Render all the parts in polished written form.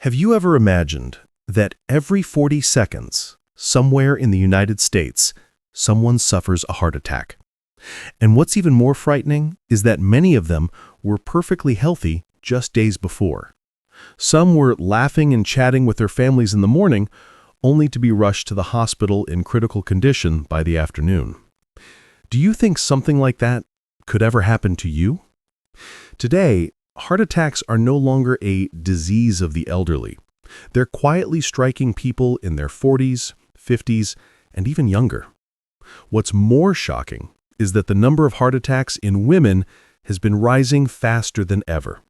Have you ever imagined that every 40 seconds, somewhere in the United States, someone suffers a heart attack? And what's even more frightening is that many of them were perfectly healthy just days before. Some were laughing and chatting with their families in the morning, only to be rushed to the hospital in critical condition by the afternoon. Do you think something like that could ever happen to you? Today, heart attacks are no longer a disease of the elderly. They're quietly striking people in their 40s, 50s, and even younger. What's more shocking is that the number of heart attacks in women has been rising faster than ever.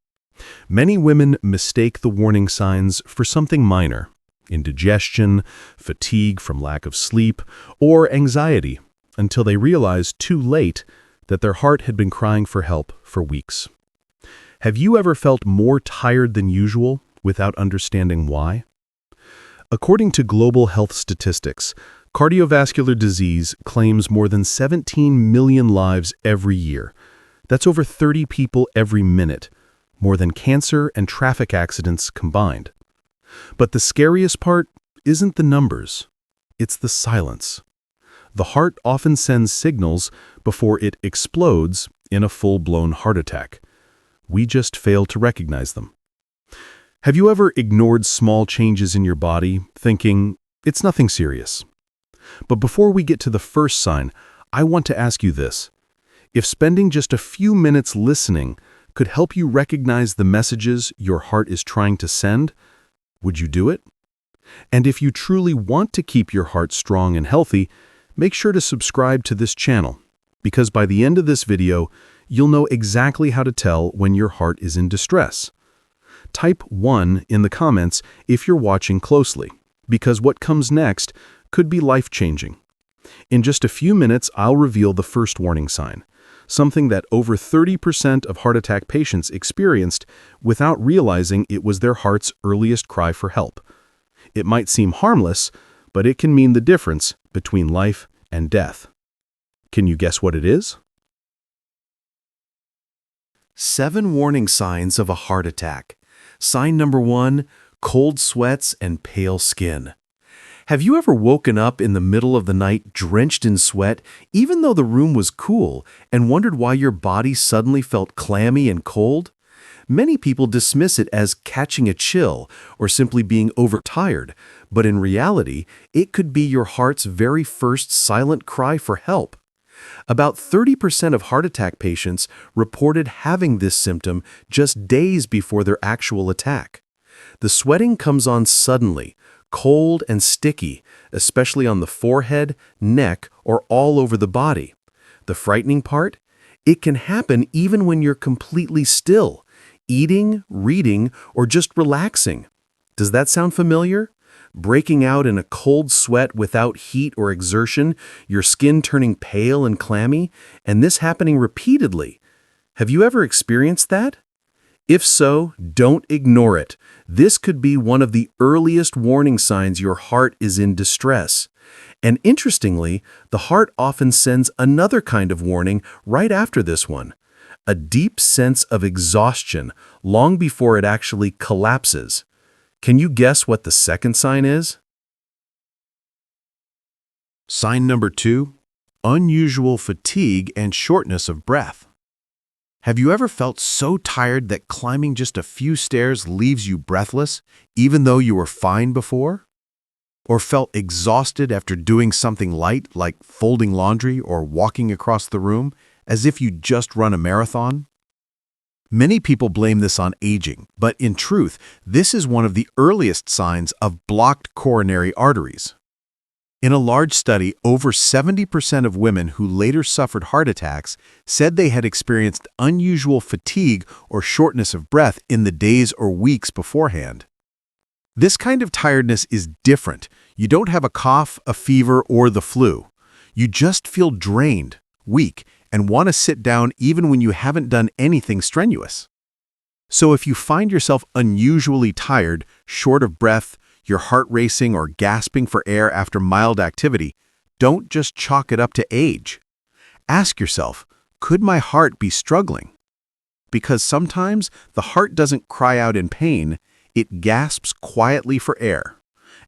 Many women mistake the warning signs for something minor: indigestion, fatigue from lack of sleep, or anxiety, until they realize too late that their heart had been crying for help for weeks. Have you ever felt more tired than usual without understanding why? According to global health statistics, cardiovascular disease claims more than 17 million lives every year. That's over 30 people every minute, more than cancer and traffic accidents combined. But the scariest part isn't the numbers, it's the silence. The heart often sends signals before it explodes in a full-blown heart attack. We just fail to recognize them. Have you ever ignored small changes in your body, thinking, it's nothing serious? But before we get to the first sign, I want to ask you this. If spending just a few minutes listening could help you recognize the messages your heart is trying to send, would you do it? And if you truly want to keep your heart strong and healthy, make sure to subscribe to this channel, because by the end of this video, you'll know exactly how to tell when your heart is in distress. Type 1 in the comments if you're watching closely, because what comes next could be life-changing. In just a few minutes, I'll reveal the first warning sign, something that over 30% of heart attack patients experienced without realizing it was their heart's earliest cry for help. It might seem harmless, but it can mean the difference between life and death. Can you guess what it is? 7 warning signs of a heart attack. Sign number 1, cold sweats and pale skin. Have you ever woken up in the middle of the night drenched in sweat, even though the room was cool, and wondered why your body suddenly felt clammy and cold? Many people dismiss it as catching a chill or simply being overtired, but in reality, it could be your heart's very first silent cry for help. About 30% of heart attack patients reported having this symptom just days before their actual attack. The sweating comes on suddenly, cold and sticky, especially on the forehead, neck, or all over the body. The frightening part? It can happen even when you're completely still, eating, reading, or just relaxing. Does that sound familiar? Breaking out in a cold sweat without heat or exertion, your skin turning pale and clammy, and this happening repeatedly. Have you ever experienced that? If so, don't ignore it. This could be one of the earliest warning signs your heart is in distress. And interestingly, the heart often sends another kind of warning right after this one: a deep sense of exhaustion long before it actually collapses. Can you guess what the second sign is? Sign number 2, unusual fatigue and shortness of breath. Have you ever felt so tired that climbing just a few stairs leaves you breathless, even though you were fine before? Or felt exhausted after doing something light like folding laundry or walking across the room, as if you'd just run a marathon? Many people blame this on aging, but in truth, this is one of the earliest signs of blocked coronary arteries. In a large study, over 70% of women who later suffered heart attacks said they had experienced unusual fatigue or shortness of breath in the days or weeks beforehand. This kind of tiredness is different. You don't have a cough, a fever, or the flu. You just feel drained, weak, and want to sit down even when you haven't done anything strenuous. So if you find yourself unusually tired, short of breath, your heart racing or gasping for air after mild activity, don't just chalk it up to age. Ask yourself, could my heart be struggling? Because sometimes the heart doesn't cry out in pain, It gasps quietly for air,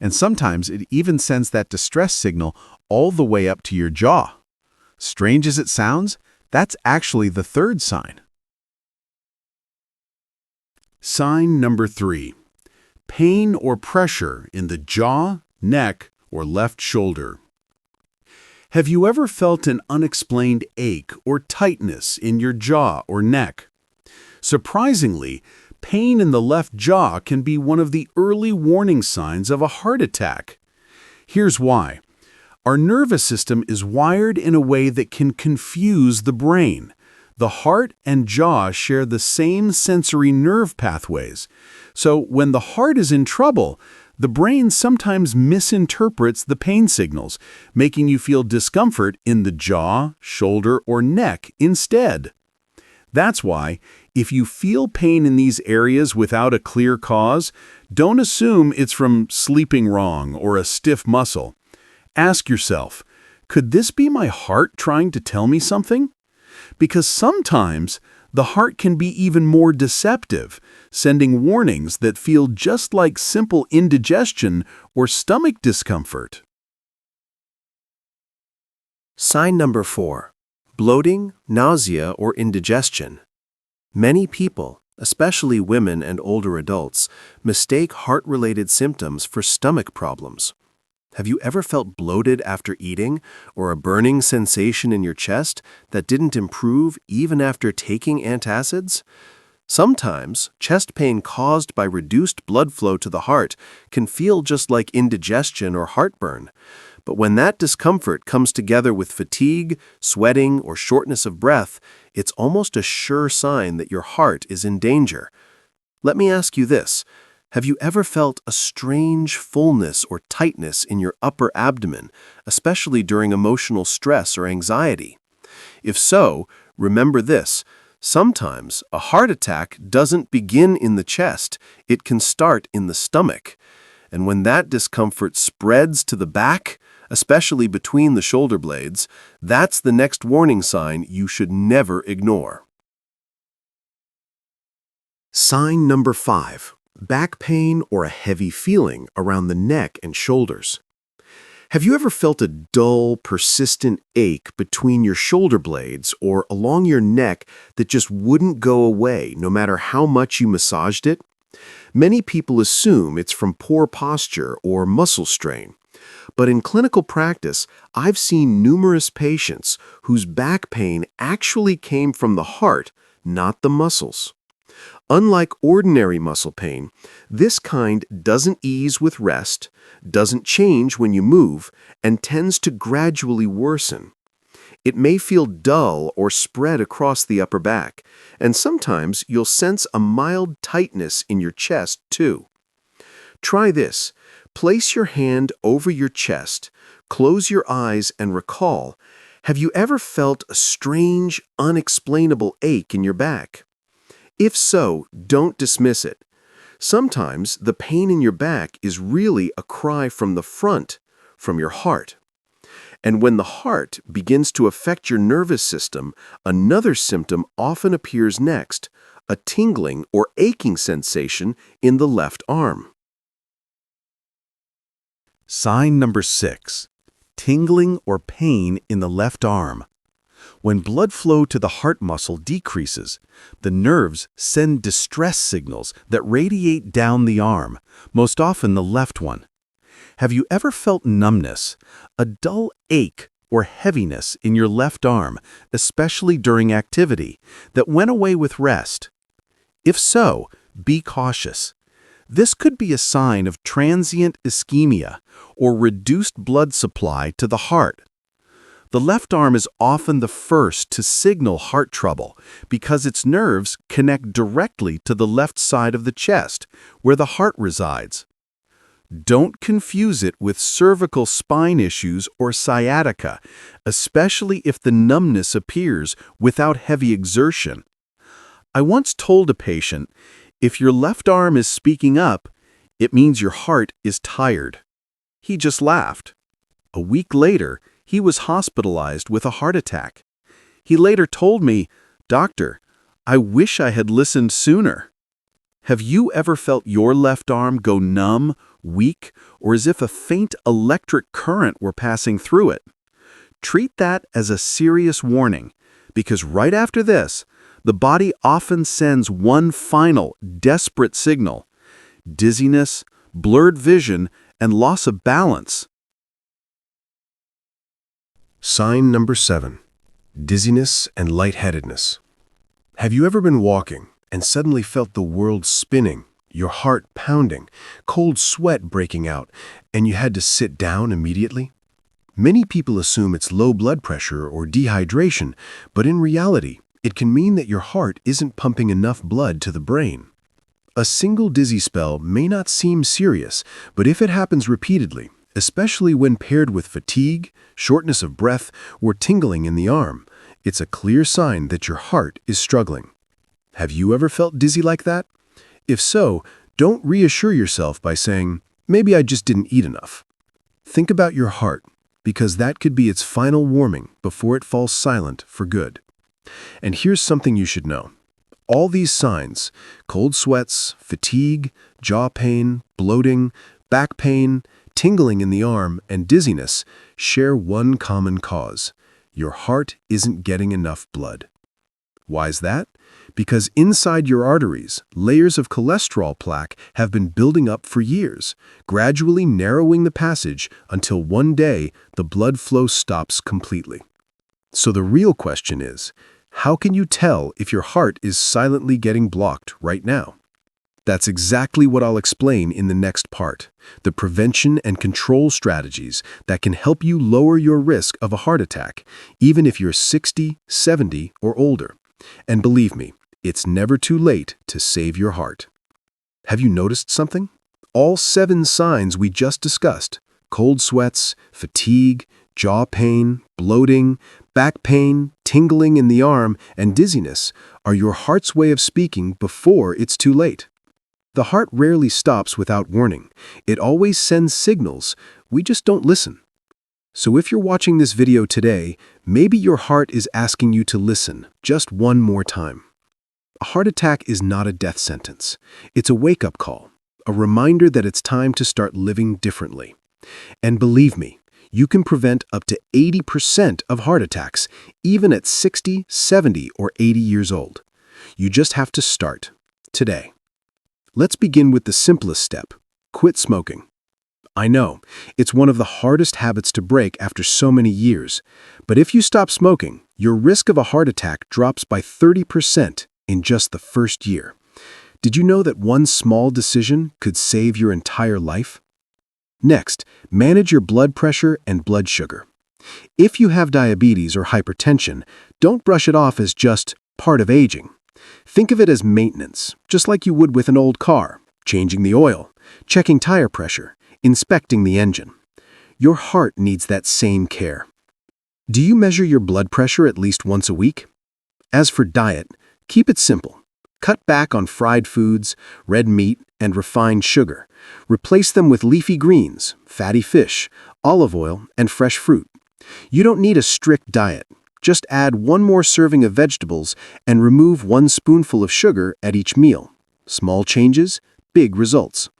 and sometimes it even sends that distress signal all the way up to your jaw. Strange as it sounds, that's actually the third sign. Sign number 3. Pain or pressure in the jaw, neck, or left shoulder. Have you ever felt an unexplained ache or tightness in your jaw or neck? Surprisingly, pain in the left jaw can be one of the early warning signs of a heart attack. Here's why. Our nervous system is wired in a way that can confuse the brain. The heart and jaw share the same sensory nerve pathways. So when the heart is in trouble, the brain sometimes misinterprets the pain signals, making you feel discomfort in the jaw, shoulder, or neck instead. That's why, if you feel pain in these areas without a clear cause, don't assume it's from sleeping wrong or a stiff muscle. Ask yourself, could this be my heart trying to tell me something? Because sometimes the heart can be even more deceptive, sending warnings that feel just like simple indigestion or stomach discomfort. Sign number 4. Bloating, nausea, or indigestion. Many people, especially women and older adults, mistake heart-related symptoms for stomach problems. Have you ever felt bloated after eating, or a burning sensation in your chest that didn't improve even after taking antacids? Sometimes, chest pain caused by reduced blood flow to the heart can feel just like indigestion or heartburn. But when that discomfort comes together with fatigue, sweating, or shortness of breath, it's almost a sure sign that your heart is in danger. Let me ask you this. Have you ever felt a strange fullness or tightness in your upper abdomen, especially during emotional stress or anxiety? If so, remember this. Sometimes a heart attack doesn't begin in the chest, it can start in the stomach. And when that discomfort spreads to the back, especially between the shoulder blades, that's the next warning sign you should never ignore. Sign number 5. Back pain or a heavy feeling around the neck and shoulders. Have you ever felt a dull, persistent ache between your shoulder blades or along your neck that just wouldn't go away no matter how much you massaged it? Many people assume it's from poor posture or muscle strain. But in clinical practice, I've seen numerous patients whose back pain actually came from the heart, not the muscles. Unlike ordinary muscle pain, this kind doesn't ease with rest, doesn't change when you move, and tends to gradually worsen. It may feel dull or spread across the upper back, and sometimes you'll sense a mild tightness in your chest too. Try this. Place your hand over your chest, close your eyes, and recall, have you ever felt a strange, unexplainable ache in your back? If so, don't dismiss it. Sometimes the pain in your back is really a cry from the front, from your heart. And when the heart begins to affect your nervous system, another symptom often appears next, a tingling or aching sensation in the left arm. Sign number 6. Tingling or pain in the left arm. When blood flow to the heart muscle decreases, the nerves send distress signals that radiate down the arm, most often the left one. Have you ever felt numbness, a dull ache or heaviness in your left arm, especially during activity, that went away with rest? If so, be cautious. This could be a sign of transient ischemia or reduced blood supply to the heart. The left arm is often the first to signal heart trouble because its nerves connect directly to the left side of the chest, where the heart resides. Don't confuse it with cervical spine issues or sciatica, especially if the numbness appears without heavy exertion. I once told a patient, if your left arm is speaking up, it means your heart is tired. He just laughed. A week later, he was hospitalized with a heart attack. He later told me, "Doctor, I wish I had listened sooner." Have you ever felt your left arm go numb, weak, or as if a faint electric current were passing through it? Treat that as a serious warning, because right after this, the body often sends one final, desperate signal: dizziness, blurred vision, and loss of balance. Sign number 7. Dizziness and lightheadedness. Have you ever been walking and suddenly felt the world spinning, your heart pounding, cold sweat breaking out, and you had to sit down immediately? Many people assume it's low blood pressure or dehydration, but in reality, it can mean that your heart isn't pumping enough blood to the brain. A single dizzy spell may not seem serious, but if it happens repeatedly, especially when paired with fatigue, shortness of breath, or tingling in the arm, it's a clear sign that your heart is struggling. Have you ever felt dizzy like that? If so, don't reassure yourself by saying, "Maybe I just didn't eat enough." Think about your heart, because that could be its final warning before it falls silent for good. And here's something you should know. All these signs, cold sweats, fatigue, jaw pain, bloating, back pain, tingling in the arm, and dizziness, share one common cause: your heart isn't getting enough blood. Why is that? Because inside your arteries, layers of cholesterol plaque have been building up for years, gradually narrowing the passage until one day the blood flow stops completely. So the real question is, how can you tell if your heart is silently getting blocked right now? That's exactly what I'll explain in the next part: the prevention and control strategies that can help you lower your risk of a heart attack, even if you're 60, 70, or older. And believe me, it's never too late to save your heart. Have you noticed something? All 7 signs we just discussed — cold sweats, fatigue, jaw pain, bloating, back pain, tingling in the arm, and dizziness — are your heart's way of speaking before it's too late. The heart rarely stops without warning. It always sends signals. We just don't listen. So if you're watching this video today, maybe your heart is asking you to listen just one more time. A heart attack is not a death sentence. It's a wake-up call, a reminder that it's time to start living differently. And believe me, you can prevent up to 80% of heart attacks, even at 60, 70, or 80 years old. You just have to start today. Let's begin with the simplest step: quit smoking. I know, it's one of the hardest habits to break after so many years, but if you stop smoking, your risk of a heart attack drops by 30% in just the first year. Did you know that one small decision could save your entire life? Next, manage your blood pressure and blood sugar. If you have diabetes or hypertension, don't brush it off as just part of aging. Think of it as maintenance, just like you would with an old car: changing the oil, checking tire pressure, inspecting the engine. Your heart needs that same care. Do you measure your blood pressure at least once a week? As for diet, keep it simple. Cut back on fried foods, red meat, and refined sugar. Replace them with leafy greens, fatty fish, olive oil, and fresh fruit. You don't need a strict diet. Just add one more serving of vegetables and remove 1 spoonful of sugar at each meal. Small changes, big results.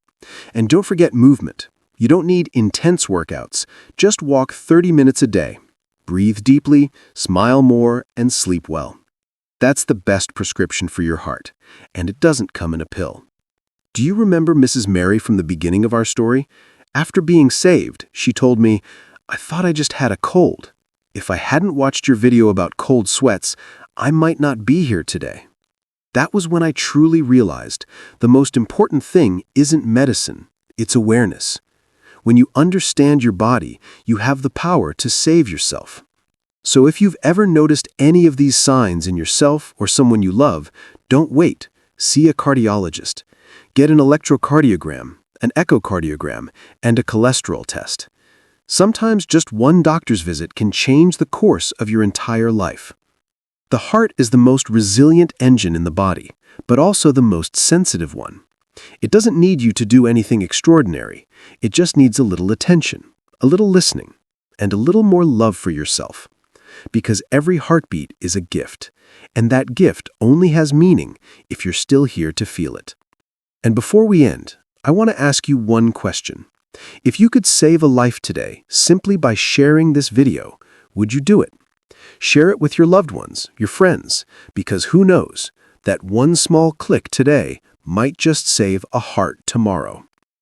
And don't forget movement. You don't need intense workouts. Just walk 30 minutes a day. Breathe deeply, smile more, and sleep well. That's the best prescription for your heart, and it doesn't come in a pill. Do you remember Mrs. Mary from the beginning of our story? After being saved, she told me, "I thought I just had a cold. If I hadn't watched your video about cold sweats, I might not be here today." That was when I truly realized the most important thing isn't medicine, it's awareness. When you understand your body, you have the power to save yourself. So if you've ever noticed any of these signs in yourself or someone you love, don't wait. See a cardiologist. Get an electrocardiogram, an echocardiogram, and a cholesterol test. Sometimes just one doctor's visit can change the course of your entire life. The heart is the most resilient engine in the body, but also the most sensitive one. It doesn't need you to do anything extraordinary. It just needs a little attention, a little listening, and a little more love for yourself. Because every heartbeat is a gift, and that gift only has meaning if you're still here to feel it. And before we end, I want to ask you one question. If you could save a life today simply by sharing this video, would you do it? Share it with your loved ones, your friends, because who knows, that one small click today might just save a heart tomorrow.